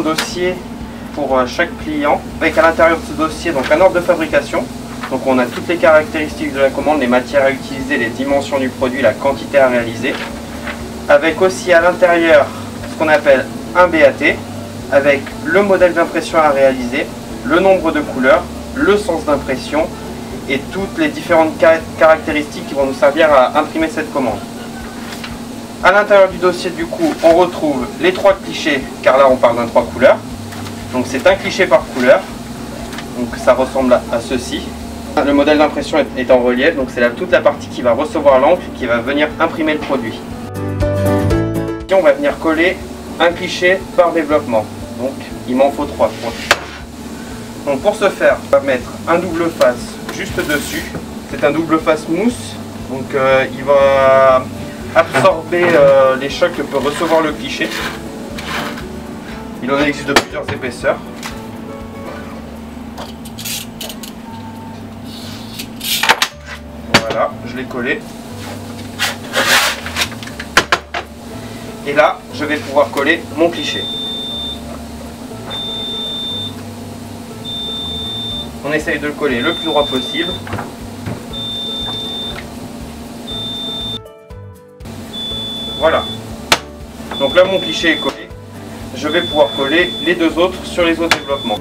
un dossier pour chaque client, avec à l'intérieur de ce dossier donc un ordre de fabrication. Donc on a toutes les caractéristiques de la commande, les matières à utiliser, les dimensions du produit, la quantité à réaliser. Avec aussi à l'intérieur ce qu'on appelle un BAT, avec le modèle d'impression à réaliser, le nombre de couleurs, le sens d'impression et toutes les différentes caractéristiques qui vont nous servir à imprimer cette commande. À l'intérieur du dossier, du coup, on retrouve les 3 clichés, car là on parle d'un 3 couleurs. Donc c'est un cliché par couleur, donc ça ressemble à ceci. Le modèle d'impression est en relief, donc c'est toute la partie qui va recevoir l'encre, qui va venir imprimer le produit. Et on va venir coller un cliché par développement, donc il m'en faut 3. Donc pour ce faire, on va mettre un double face juste dessus. C'est un double face mousse, donc il va absorber les chocs que peut recevoir le cliché. Il en existe de plusieurs épaisseurs. Voilà, je l'ai collé. Et là, je vais pouvoir coller mon cliché. On essaye de le coller le plus droit possible. Voilà. Donc là, mon cliché est collé. Je vais pouvoir coller les 2 autres sur les autres développements.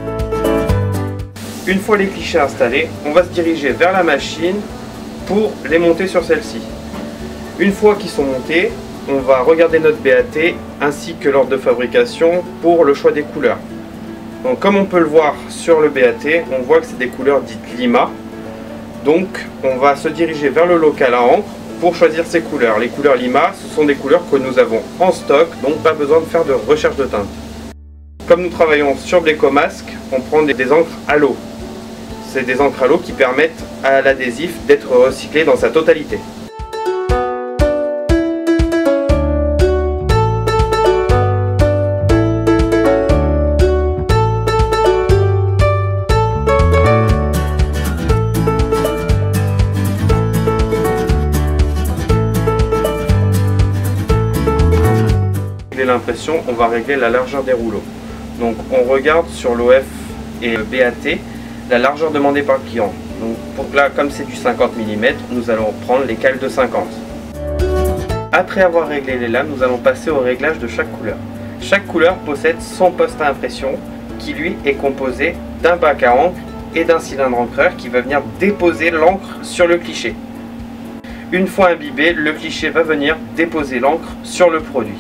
Une fois les clichés installés, on va se diriger vers la machine pour les monter sur celle-ci. Une fois qu'ils sont montés, on va regarder notre BAT ainsi que l'ordre de fabrication pour le choix des couleurs. Donc comme on peut le voir sur le BAT, on voit que c'est des couleurs dites Lima. Donc on va se diriger vers le local à encre pour choisir ces couleurs. Les couleurs Lima, ce sont des couleurs que nous avons en stock, donc pas besoin de faire de recherche de teinte. Comme nous travaillons sur Blecomasque, on prend des encres à l'eau. C'est des encres à l'eau qui permettent à l'adhésif d'être recyclé dans sa totalité. L'impression, on va régler la largeur des rouleaux. Donc on regarde sur l'OF et le BAT la largeur demandée par le client. Donc là, comme c'est du 50 mm, nous allons prendre les cales de 50. Après avoir réglé les lames, nous allons passer au réglage de chaque couleur. Chaque couleur possède son poste à impression qui lui est composé d'un bac à encre et d'un cylindre encreur qui va venir déposer l'encre sur le cliché. Une fois imbibé, le cliché va venir déposer l'encre sur le produit.